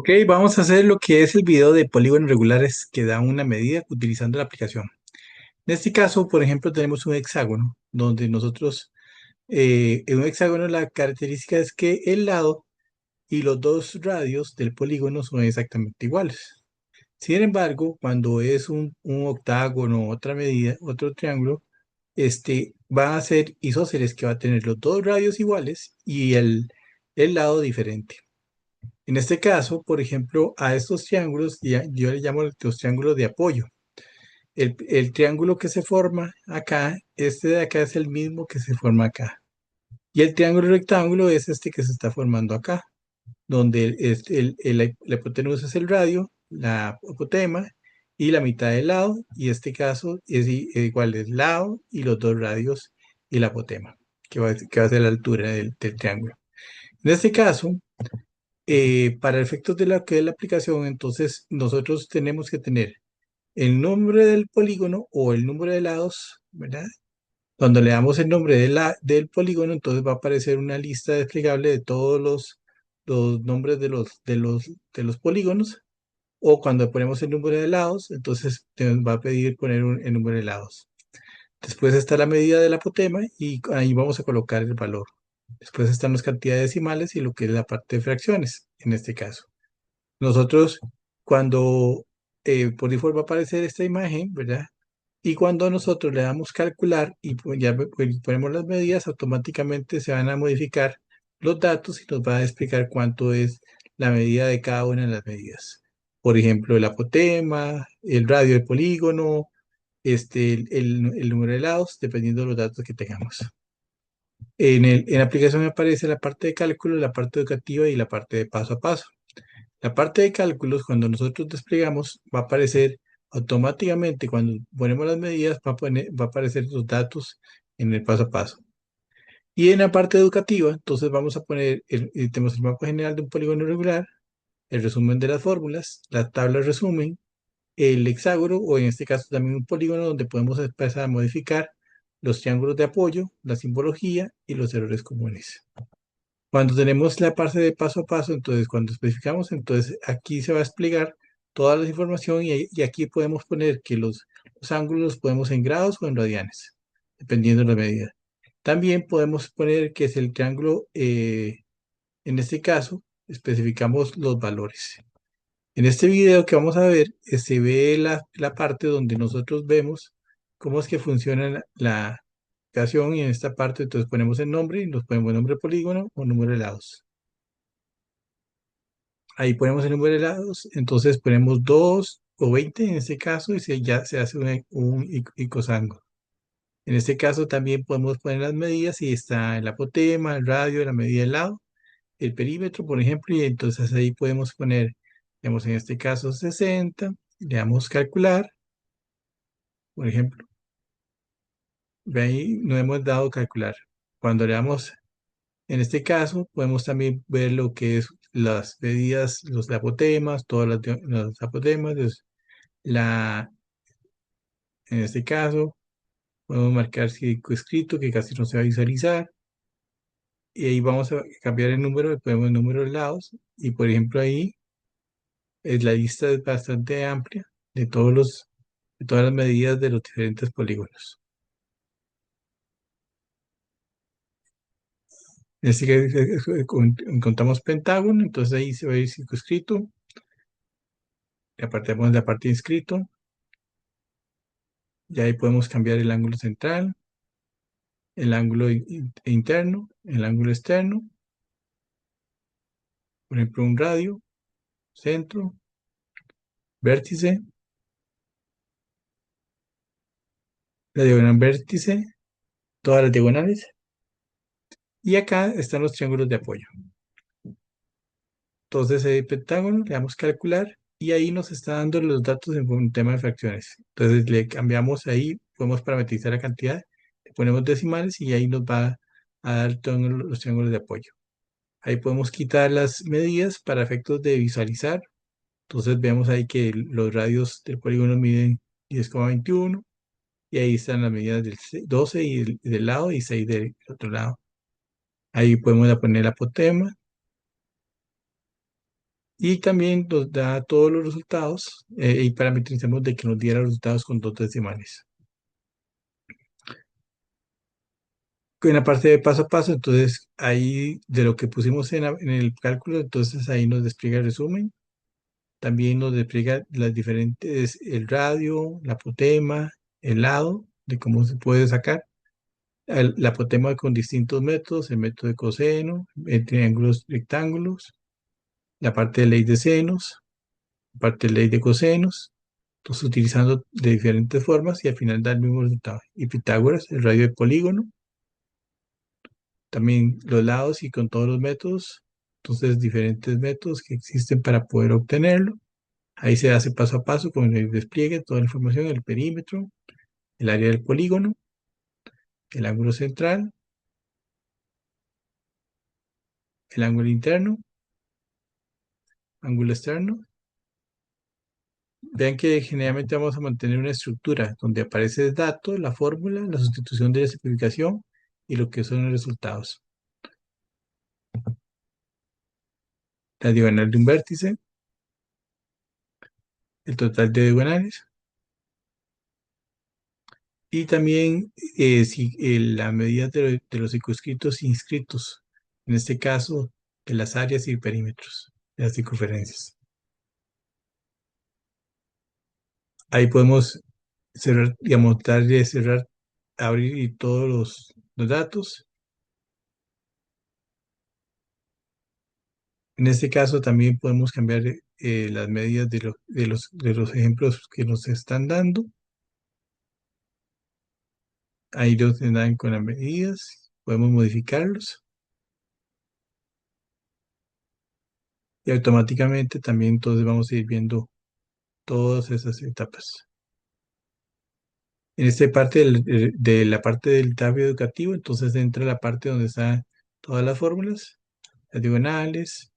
Ok, vamos a hacer lo que es el video de polígonos regulares que da una medida utilizando la aplicación. En este caso, por ejemplo, tenemos un hexágono donde nosotros, en un hexágono la característica es que el lado y los dos radios del polígono son exactamente iguales. Sin embargo, cuando es un octágono, otra medida, otro triángulo, va a ser isósceles que va a tener los dos radios iguales y el lado diferente. En este caso, por ejemplo, a estos triángulos yo le llamo los triángulos de apoyo. El triángulo que se forma acá, este de acá es el mismo que se forma acá. Y el triángulo rectángulo es este que se está formando acá, donde la hipotenusa es el radio, la apotema y la mitad del lado, y este caso es igual el lado y los dos radios y la apotema, que va a ser la altura del triángulo. En este caso, para efectos de la que es la aplicación, entonces nosotros tenemos que tener el nombre del polígono o el número de lados, ¿verdad? Cuando le damos el nombre del polígono, entonces va a aparecer una lista desplegable de todos los nombres de los polígonos, o cuando ponemos el número de lados, entonces te va a pedir poner el número de lados. Después está la medida del apotema y ahí vamos a colocar el valor. Después están las cantidades decimales y lo que es la parte de fracciones, en este caso. Nosotros, cuando por default va a aparecer esta imagen, ¿verdad? Y cuando nosotros le damos calcular y pues, ponemos las medidas, automáticamente se van a modificar los datos y nos va a explicar cuánto es la medida de cada una de las medidas. Por ejemplo, el apotema, el radio del polígono, el número de lados, dependiendo de los datos que tengamos. En la aplicación aparece la parte de cálculo, la parte educativa y la parte de paso a paso. La parte de cálculos, cuando nosotros desplegamos, va a aparecer automáticamente, cuando ponemos las medidas, va a aparecer los datos en el paso a paso. Y en la parte educativa, entonces vamos a poner, tenemos el mapa general de un polígono regular, el resumen de las fórmulas, la tabla de resumen, el hexágono, o en este caso también un polígono donde podemos empezar a modificar los triángulos de apoyo, la simbología y los errores comunes. Cuando tenemos la parte de paso a paso, entonces cuando especificamos, entonces aquí se va a desplegar toda la información y aquí podemos poner que los ángulos los podemos en grados o en radianes, dependiendo de la medida. También podemos poner que es el triángulo, en este caso, especificamos los valores. En este video que vamos a ver, se ve la parte donde nosotros vemos cómo es que funciona la aplicación y en esta parte entonces ponemos el nombre y nos ponemos nombre de polígono o número de lados. Ahí ponemos el número de lados, entonces ponemos 2 o 20 en este caso y ya se hace un icosango. En este caso también podemos poner las medidas y está el apotema, el radio, la medida del lado, el perímetro, por ejemplo, y entonces ahí podemos poner, digamos en este caso 60, le damos calcular, por ejemplo, ve ahí no hemos dado calcular. Cuando le damos, en este caso, podemos también ver lo que es las medidas, los apotemas, todas las apotemas, La, en este caso, podemos marcar escrito que casi no se va a visualizar. Y ahí vamos a cambiar el número, le ponemos el número de lados. Y por ejemplo, ahí la lista es bastante amplia de de todas las medidas de los diferentes polígonos. Así que encontramos pentágono, entonces ahí se va a ir circunscrito. Y apartamos la parte de inscrito. Y ahí podemos cambiar el ángulo central, el ángulo interno, el ángulo externo. Por ejemplo, un radio, centro, vértice, la diagonal vértice, todas las diagonales. Y acá están los triángulos de apoyo. Entonces, el pentágono, le damos calcular y ahí nos está dando los datos en un tema de fracciones. Entonces, le cambiamos ahí, podemos parametrizar la cantidad, le ponemos decimales y ahí nos va a dar todos los triángulos de apoyo. Ahí podemos quitar las medidas para efectos de visualizar. Entonces, vemos ahí que los radios del polígono miden 10,21 y ahí están las medidas del 12 y del lado y 6 del otro lado. Ahí podemos poner apotema Y también nos da todos los resultados y parametrizamos de que nos diera los resultados con dos decimales. En la parte de paso a paso, entonces ahí de lo que pusimos en el cálculo, entonces ahí nos despliega el resumen. También nos despliega las diferentes, el radio, la apotema, el lado, de cómo se puede sacar. La apotema con distintos métodos, el método de coseno, triángulos, rectángulos, la parte de ley de senos, la parte de ley de cosenos. Entonces utilizando de diferentes formas y al final da el mismo resultado. Y Pitágoras, el radio de polígono, también los lados y con todos los métodos. Entonces diferentes métodos que existen para poder obtenerlo. Ahí se hace paso a paso con el despliegue, toda la información, el perímetro, el área del polígono, el ángulo central, el ángulo interno, ángulo externo. Vean que generalmente vamos a mantener una estructura donde aparece el dato, la fórmula, la sustitución de la simplificación y lo que son los resultados. La diagonal de un vértice, el total de diagonales y también la medida de los circunscritos e inscritos, en este caso de las áreas y perímetros de las circunferencias. Ahí podemos cerrar, digamos, darle cerrar, abrir y todos los datos. En este caso también podemos cambiar las medidas de los ejemplos que nos están dando. Ahí los dan con las medidas, podemos modificarlos y automáticamente también entonces vamos a ir viendo todas esas etapas. En esta parte de la parte del tablo educativo, entonces entra la parte donde están todas las fórmulas, las diagonales,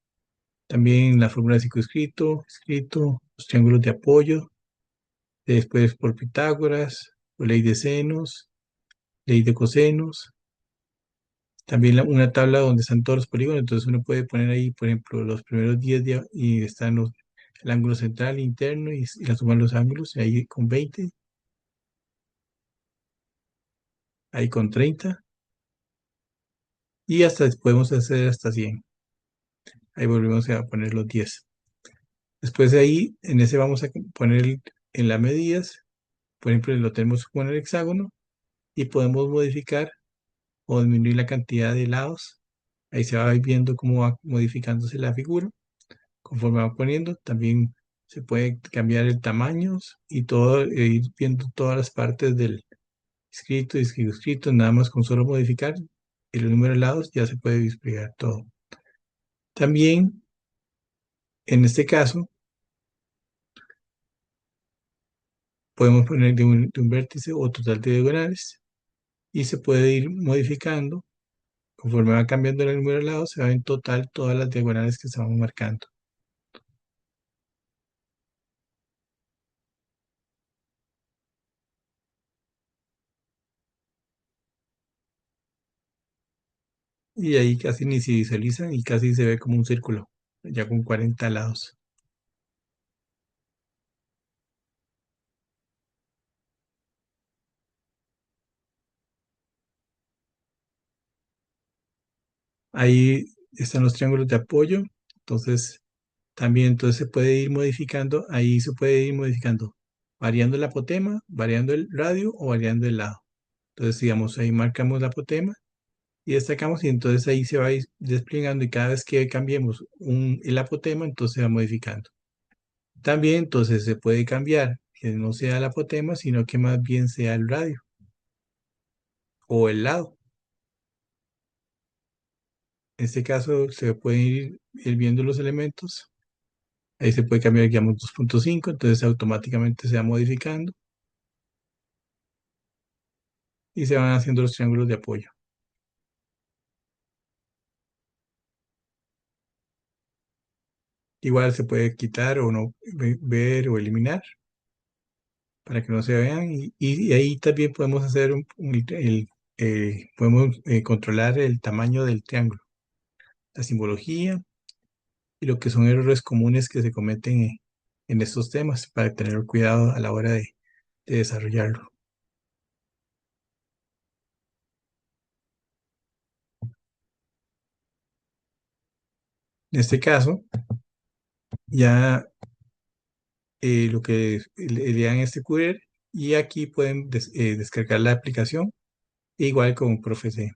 también la fórmula de circunscrito, escrito, los triángulos de apoyo, después por Pitágoras, por ley de senos, ley de cosenos, también una tabla donde están todos los polígonos, entonces uno puede poner ahí, por ejemplo, los primeros 10 y están el ángulo central, interno y la suma de los ángulos, y ahí con 20, ahí con 30 y hasta podemos hacer hasta 100. Ahí volvemos a poner los 10. Después de ahí, en ese vamos a poner en las medidas, por ejemplo, lo tenemos con el hexágono y podemos modificar o disminuir la cantidad de lados. Ahí se va viendo cómo va modificándose la figura conforme va poniendo. También se puede cambiar el tamaño y todo, ir viendo todas las partes del escrito y escrito, nada más con solo modificar el número de lados ya se puede desplegar todo. También, en este caso, podemos poner de un vértice o total de diagonales y se puede ir modificando. Conforme va cambiando el número de lados, se va en total todas las diagonales que estamos marcando. Y ahí casi ni se visualizan y casi se ve como un círculo, ya con 40 lados. Ahí están los triángulos de apoyo, entonces también entonces se puede ir modificando, ahí se puede ir modificando, variando el apotema, variando el radio o variando el lado. Entonces, digamos, ahí marcamos la apotema y destacamos y entonces ahí se va a ir desplegando y cada vez que cambiemos el apotema, entonces se va modificando. También entonces se puede cambiar que no sea el apotema, sino que más bien sea el radio o el lado. En este caso se pueden ir viendo los elementos. Ahí se puede cambiar, digamos, 2.5, entonces automáticamente se va modificando y se van haciendo los triángulos de apoyo. Igual se puede quitar o no ver o eliminar para que no se vean. Y ahí también podemos hacer podemos controlar el tamaño del triángulo, la simbología y lo que son errores comunes que se cometen en estos temas para tener cuidado a la hora de desarrollarlo. En este caso, ya lo que le dan este QR y aquí pueden descargar la aplicación igual con Profe C.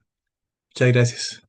Muchas gracias.